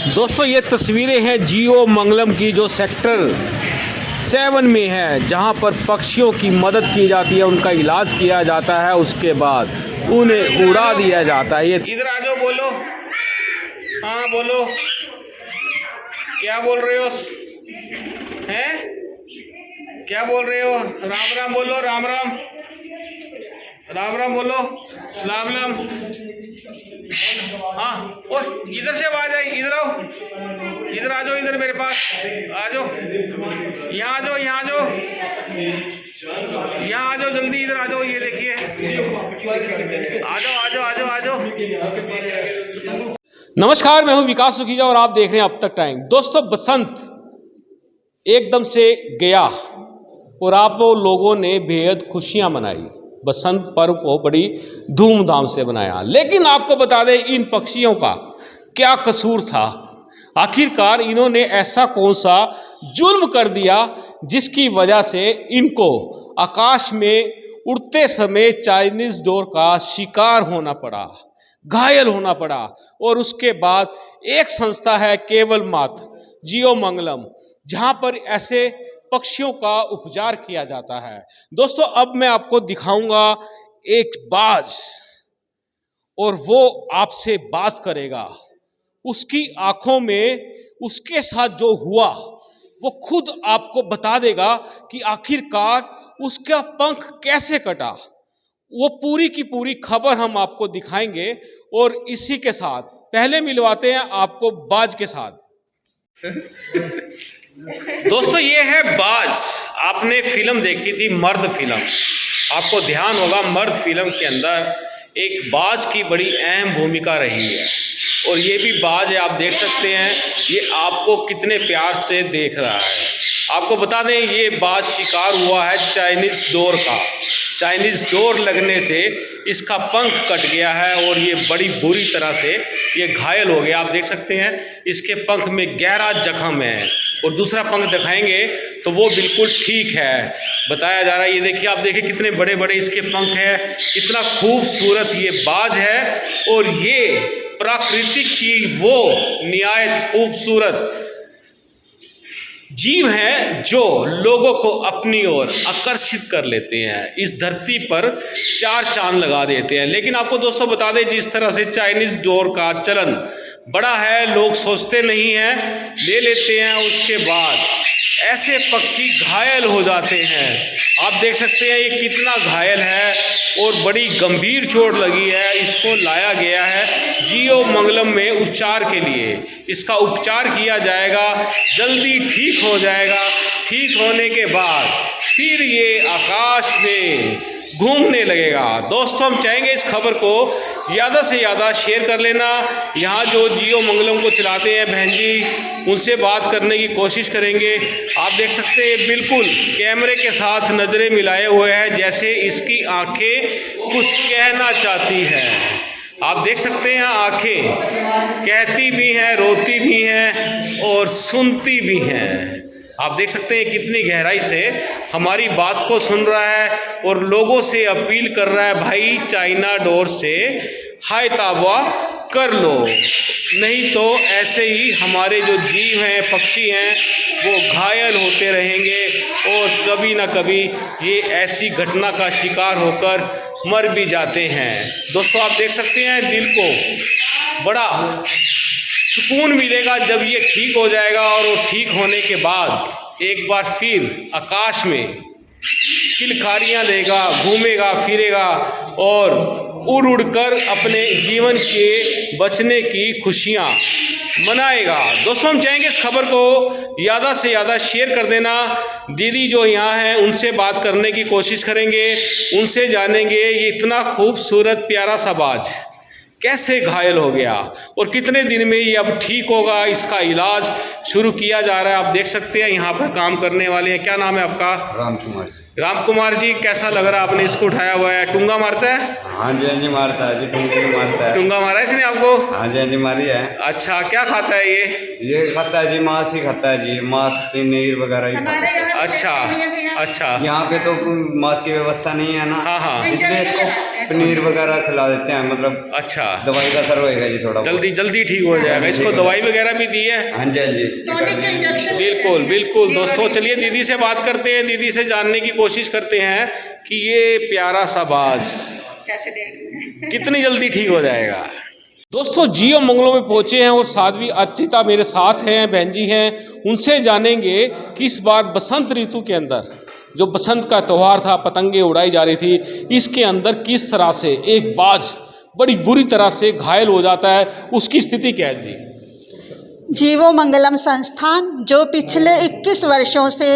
दोस्तों ये तस्वीरें हैं जियो मंगलम की जो सेक्टर 7 में है, जहां पर पक्षियों की मदद की जाती है, उनका इलाज किया जाता है, उसके बाद उन्हें उड़ा दिया जाता है। ये इधर आ जाओ, बोलो। हाँ बोलो, क्या बोल रहे हो? हैं क्या बोल रहे हो? राम राम बोलो, राम राम, राम राम बोलो, राम राम। हाँ ओह, इधर से आवाज आई, इधर आओ, इधर आ जाओ, इधर मेरे पास आ जाओ, यहाँ आ जाओ, यहाँ आ जाओ, यहाँ आ जाओ, जल्दी इधर आ जाओ। ये देखिए, आ जाओ आ जाओ आ जाओ आ जाओ। नमस्कार, मैं हूँ विकास सुखीजा और आप देख रहे हैं अब तक टाइम। दोस्तों बसंत एकदम से गया और आप लोगों ने बेहद खुशियां मनाई, बसंत पर्व को बड़ी धूमधाम से बनाया। लेकिन आपको बता दें, इन पक्षियों का क्या कसूर था? आखिरकार इन्होंने ऐसा कौन सा जुल्म कर दिया जिसकी वजह से इनको आकाश में उड़ते समय चाइनीज डोर का शिकार होना पड़ा, घायल होना पड़ा। और उसके बाद एक संस्था है केवल मात्र जियो मंगलम, जहां पर ऐसे पक्षियों का उपचार किया जाता है। दोस्तों अब मैं आपको दिखाऊंगा एक बाज, और वो आपसे बात करेगा। उसकी आंखों में उसके साथ जो हुआ वो खुद आपको बता देगा कि आखिरकार उसका पंख कैसे कटा। वो पूरी की पूरी खबर हम आपको दिखाएंगे। और इसी के साथ पहले मिलवाते हैं आपको बाज के साथ। दोस्तों ये है बाज। आपने फिल्म देखी थी मर्द फिल्म, आपको ध्यान होगा मर्द फिल्म के अंदर एक बाज की बड़ी अहम भूमिका रही है। और ये भी बाज है, आप देख सकते हैं, ये आपको कितने प्यार से देख रहा है। आपको बता दें ये बाज शिकार हुआ है चाइनीज डोर का। चाइनीज डोर लगने से इसका पंख कट गया है और ये बड़ी बुरी तरह से ये घायल हो गया। आप देख सकते हैं इसके पंख में गहरा जख्म है, और दूसरा पंख दिखाएंगे तो वो बिल्कुल ठीक है, बताया जा रहा है। ये देखिए, आप देखिए कितने बड़े बड़े इसके पंख हैं, कितना खूबसूरत ये बाज है। और ये प्राकृतिक की वो निहायत खूबसूरत जीव हैं जो लोगों को अपनी ओर आकर्षित कर लेते हैं, इस धरती पर चार चांद लगा देते हैं। लेकिन आपको दोस्तों बता दें, जिस तरह से चाइनीज डोर का चलन बड़ा है, लोग सोचते नहीं हैं, ले लेते हैं, उसके बाद ऐसे पक्षी घायल हो जाते हैं। आप देख सकते हैं ये कितना घायल है और बड़ी गंभीर चोट लगी है। इसको लाया गया है जियो मंगलम में उपचार के लिए। इसका उपचार किया जाएगा, जल्दी ठीक हो जाएगा। ठीक होने के बाद फिर ये आकाश में घूमने लगेगा। दोस्तों हम चाहेंगे इस खबर को ज़्यादा से ज़्यादा शेयर कर लेना। यहाँ जो जियो मंगलम को चलाते हैं बहन जी, उनसे बात करने की कोशिश करेंगे। आप देख सकते हैं बिल्कुल कैमरे के साथ नज़रें मिलाए हुए हैं, जैसे इसकी आंखें कुछ कहना चाहती हैं। आप देख सकते हैं आंखें कहती भी हैं, रोती भी हैं और सुनती भी हैं। आप देख सकते हैं कितनी गहराई से हमारी बात को सुन रहा है और लोगों से अपील कर रहा है, भाई चाइना डोर से हाय ताबा कर लो, नहीं तो ऐसे ही हमारे जो जीव हैं, पक्षी हैं, वो घायल होते रहेंगे और कभी ना कभी ये ऐसी घटना का शिकार होकर मर भी जाते हैं। दोस्तों आप देख सकते हैं दिल को बड़ा सुकून मिलेगा जब ये ठीक हो जाएगा। और वो ठीक होने के बाद एक बार फिर आकाश में किलकारियाँ देगा, घूमेगा फिरेगा और उड़ उड़ कर अपने जीवन के बचने की खुशियाँ मनाएगा। दोस्तों हम चाहेंगे इस खबर को ज़्यादा से ज़्यादा शेयर कर देना। दीदी जो यहाँ हैं उनसे बात करने की कोशिश करेंगे, उनसे जानेंगे ये इतना खूबसूरत प्यारा सा बाज कैसे घायल हो गया और कितने दिन में ये अब ठीक होगा। इसका इलाज शुरू किया जा रहा है। आप देख सकते हैं यहाँ पर काम करने वाले हैं। क्या नाम है आपका? राम कुमार। राम कुमार जी, कैसा लग रहा आपने इसको उठाया हुआ है? टूंगा मारता है? हाँ जी मारता है जी, टूंगा मारता है। टूंगा मारा है इसने आपको? हाँ जी मारी है। अच्छा, क्या खाता है ये? ये खाता है जी, मांस ही खाता है जी, मांस पनीर वगैरह ही खाता है। अच्छा अच्छा। यहाँ पे तो मांस की व्यवस्था नहीं है ना। हाँ हाँ। इसलिए इसको पनीर वगैरह खिला देते हैं, मतलब अच्छा, दवाई का असर होएगा जी थोड़ा बहुत। जल्दी जल्दी ठीक हो जाएगा। इसको दवाई वगैरह भी दी है? हाँ जी बिल्कुल बिल्कुल। दोस्तों चलिए दीदी से बात करते हैं, दीदी से जानने की कोशिश करते हैं कि ये प्यारा सा बाज कितनी जल्दी ठीक हो जाएगा। दोस्तों जियो मंगलों में पहुंचे हैं और साध्वी अर्चिता मेरे साथ हैं, बहन जी हैं। उनसे जानेंगे कि इस बार बसंत ऋतु के अंदर जो बसंत का त्यौहार था, पतंगे उड़ाई जा रही थी, इसके अंदर किस तरह से एक बाज बड़ी बुरी तरह से घायल हो जाता है, उसकी स्थिति क्या है जी? जीवो मंगलम संस्थान जो पिछले 21 वर्षों से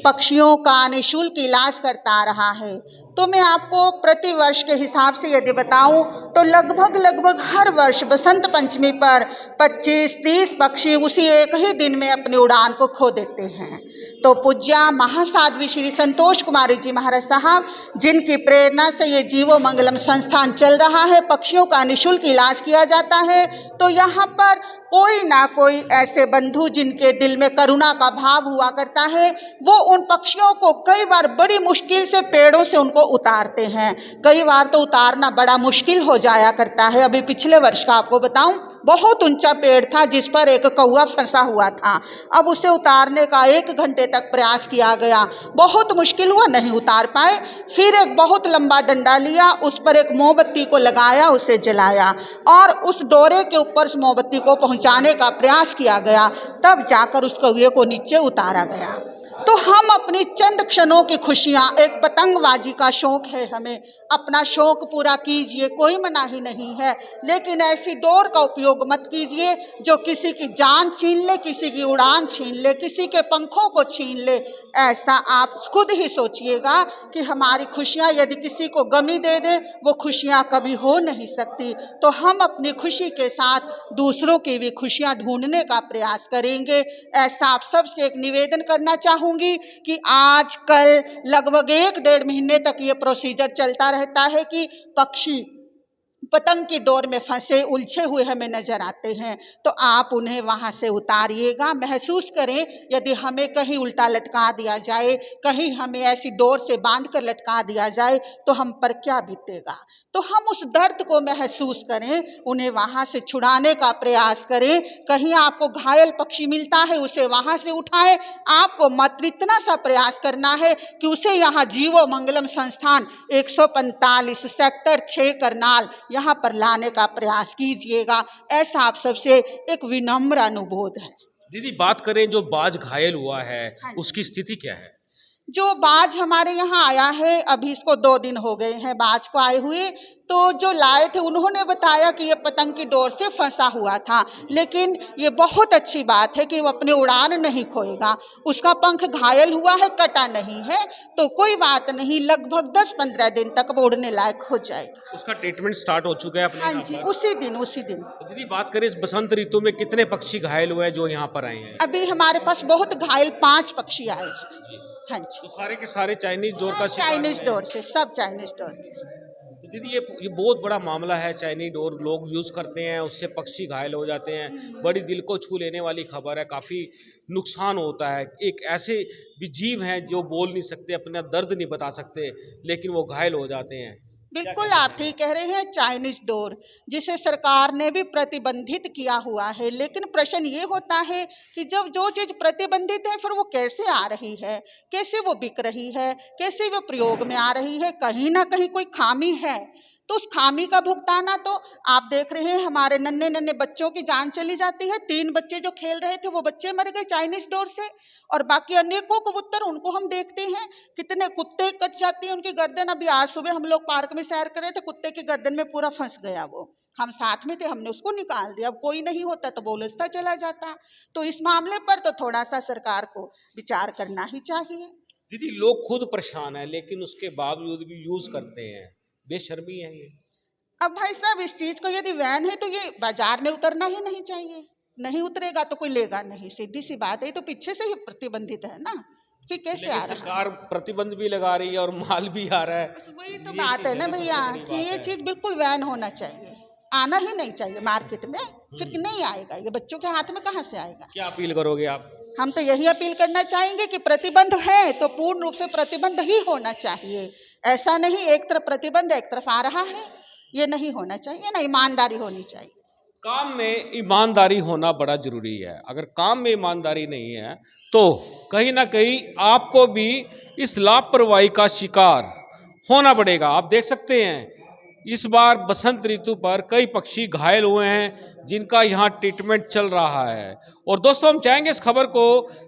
पक्षियों का निःशुल्क इलाज करता रहा है, तो मैं आपको प्रति वर्ष के हिसाब से यदि बताऊं तो लगभग हर वर्ष बसंत पंचमी पर 25-30 पक्षी उसी एक ही दिन में अपनी उड़ान को खो देते हैं। तो पूज्या महासाध्वी श्री संतोष कुमारी जी महाराज साहब, जिनकी प्रेरणा से ये जीवो मंगलम संस्थान चल रहा है, पक्षियों का निःशुल्क इलाज किया जाता है, तो यहाँ पर कोई ना कोई ऐसे बंधु जिनके दिल में करुणा का भाव हुआ करता है, वो उन पक्षियों को कई बार बड़ी मुश्किल से पेड़ों से उनको उतारते हैं। कई बार तो उतारना बड़ा मुश्किल हो जाया करता है। अभी पिछले वर्ष का आपको बताऊं, बहुत ऊंचा पेड़ था जिस पर एक कौवा फंसा हुआ था। अब उसे उतारने का 1 घंटे तक प्रयास किया गया, बहुत मुश्किल हुआ, नहीं उतार पाए। फिर एक बहुत लंबा डंडा लिया, उस पर एक मोमबत्ती को लगाया, उसे जलाया और उस डोरे के ऊपर उस मोमबत्ती को पहुंचाने का प्रयास किया गया, तब जाकर उस कौवे को नीचे उतारा गया। तो हम अपनी चंद क्षणों की खुशियां, एक पतंगबाजी का शौक है हमें, अपना शौक पूरा कीजिए, कोई मनाही नहीं है, लेकिन ऐसी डोर का उपयोग मत कीजिए जो किसी की जान छीन ले, किसी की उड़ान छीन ले, किसी के पंखों को छीन ले। ऐसा आप खुद ही सोचिएगा कि हमारी खुशियां यदि किसी को गमी दे दे, वो खुशियां कभी हो नहीं सकती। तो हम अपनी खुशी के साथ दूसरों की भी खुशियां ढूंढने का प्रयास करेंगे। ऐसा आप सबसे एक निवेदन करना चाहूँगी कि आज कल लगभग 1-1.5 महीने तक ये प्रोसीजर चलता रहता है कि पक्षी पतंग की डोर में फंसे उलझे हुए हमें नजर आते हैं, तो आप उन्हें वहां से उतारिएगा। महसूस करें यदि हमें कहीं उल्टा लटका दिया जाए, कहीं हमें ऐसी डोर से बांध कर लटका दिया जाए, तो हम पर क्या बीतेगा। तो हम उस दर्द को महसूस करें, उन्हें वहां से छुड़ाने का प्रयास करें। कहीं आपको घायल पक्षी मिलता है, उसे वहां से उठाएं। आपको मात्र इतना सा प्रयास करना है कि उसे यहाँ जीवो मंगलम संस्थान 145 सेक्टर 6 करनाल यहाँ पर लाने का प्रयास कीजिएगा। ऐसा आप सबसे एक विनम्र अनुरोध है। दीदी बात करें जो बाज घायल हुआ है, हाँ। उसकी स्थिति क्या है? जो बाज हमारे यहाँ आया है, अभी इसको 2 दिन हो गए हैं बाज को आए हुए, तो जो लाए थे उन्होंने बताया कि ये पतंग की डोर से फंसा हुआ था, लेकिन ये बहुत अच्छी बात है कि वो अपनी उड़ान नहीं खोएगा। उसका पंख घायल हुआ है, कटा नहीं है, तो कोई बात नहीं, लगभग 10-15 दिन तक वो उड़ने लायक हो जाएगा। उसका ट्रीटमेंट स्टार्ट हो चुका है अपने हाँ यहाँ जी, पर? उसी दिन। तो दीदी बात करें इस बसंत ऋतु में कितने पक्षी घायल हुए हैं जो यहाँ पर आए हैं? अभी हमारे पास बहुत घायल 5 पक्षी आए हैं। जी। हाँ जी, तो सारे के सारे चाइनीज डोर का शिकार चाइनीज हुए हैं। डोर से, सब चाइनीज डोर के। तो दीदी ये बहुत बड़ा मामला है, चाइनीज डोर लोग यूज़ करते हैं, उससे पक्षी घायल हो जाते हैं। बड़ी दिल को छू लेने वाली खबर है, काफ़ी नुकसान होता है। एक ऐसे भी जीव हैं जो बोल नहीं सकते, अपना दर्द नहीं बता सकते, लेकिन वो घायल हो जाते हैं। बिल्कुल आप ठीक कह रहे हैं, चाइनीज डोर जिसे सरकार ने भी प्रतिबंधित किया हुआ है, लेकिन प्रश्न ये होता है कि जब जो चीज प्रतिबंधित है फिर वो कैसे आ रही है, कैसे वो बिक रही है, कैसे वो प्रयोग में आ रही है। कहीं ना कहीं कोई खामी है, तो उस खामी का भुगताना तो आप देख रहे हैं, हमारे नन्हे नन्हे बच्चों की जान चली जाती है। 3 बच्चे जो खेल रहे थे वो बच्चे मर गए चाइनीज डोर से, और बाकी अनेकों कबूतर उनको हम देखते हैं, कितने कुत्ते कट जाती है उनकी गर्दन। अभी आज सुबह हम लोग पार्क में सैर कर रहे थे, कुत्ते की गर्दन में पूरा फंस गया वो, हम साथ में थे, हमने उसको निकाल दिया। अब कोई नहीं होता तो वो उलझता चला जाता। तो इस मामले पर तो थोड़ा सा सरकार को विचार करना ही चाहिए। दीदी लोग खुद परेशान है लेकिन उसके बावजूद भी यूज़ करते हैं, बेशर्मी है ये। अब भाई साहब, इस चीज को यदि वैन है तो ये बाजार में उतरना ही नहीं चाहिए, नहीं उतरेगा तो कोई लेगा नहीं, सीधी सी बात है। ये तो पीछे से ही प्रतिबंधित है ना। फिर कैसे आ लेकिन रहा है? सरकार प्रतिबंध भी लगा रही है और माल भी आ रहा है। बस वही तो ये बात चीज़ है ना ना, भैया सबसे बड़ी कि बात ये है। चीज बिल्कुल बैन होना चाहिए, आना ही नहीं चाहिए मार्केट में। फिर नहीं आएगा, ये बच्चों के हाथ में कहाँ से आएगा? क्या अपील करोगे आप? हम तो यही अपील करना चाहेंगे कि प्रतिबंध है तो पूर्ण रूप से प्रतिबंध ही होना चाहिए। ऐसा नहीं एक तरफ प्रतिबंध एक तरफ आ रहा है, ये नहीं होना चाहिए ना, ईमानदारी होनी चाहिए। काम में ईमानदारी होना बड़ा जरूरी है। अगर काम में ईमानदारी नहीं है तो कहीं ना कहीं आपको भी इस लापरवाही का शिकार होना पड़ेगा। आप देख सकते हैं इस बार बसंत ऋतु पर कई पक्षी घायल हुए हैं जिनका यहाँ ट्रीटमेंट चल रहा है। और दोस्तों हम चाहेंगे इस खबर को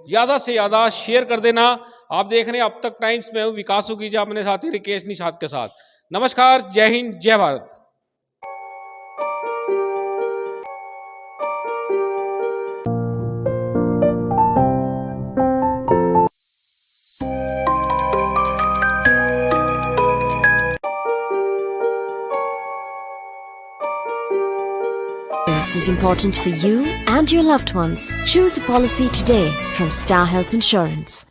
ज़्यादा से ज़्यादा शेयर कर देना। आप देख रहे हैं अब तक टाइम्स में हूँ, विकास कीजिए अपने साथी रिकेश निषाद के साथ। नमस्कार, जय हिंद, जय Bharat. This is important for you and your loved ones. Choose a policy today from Star Health Insurance.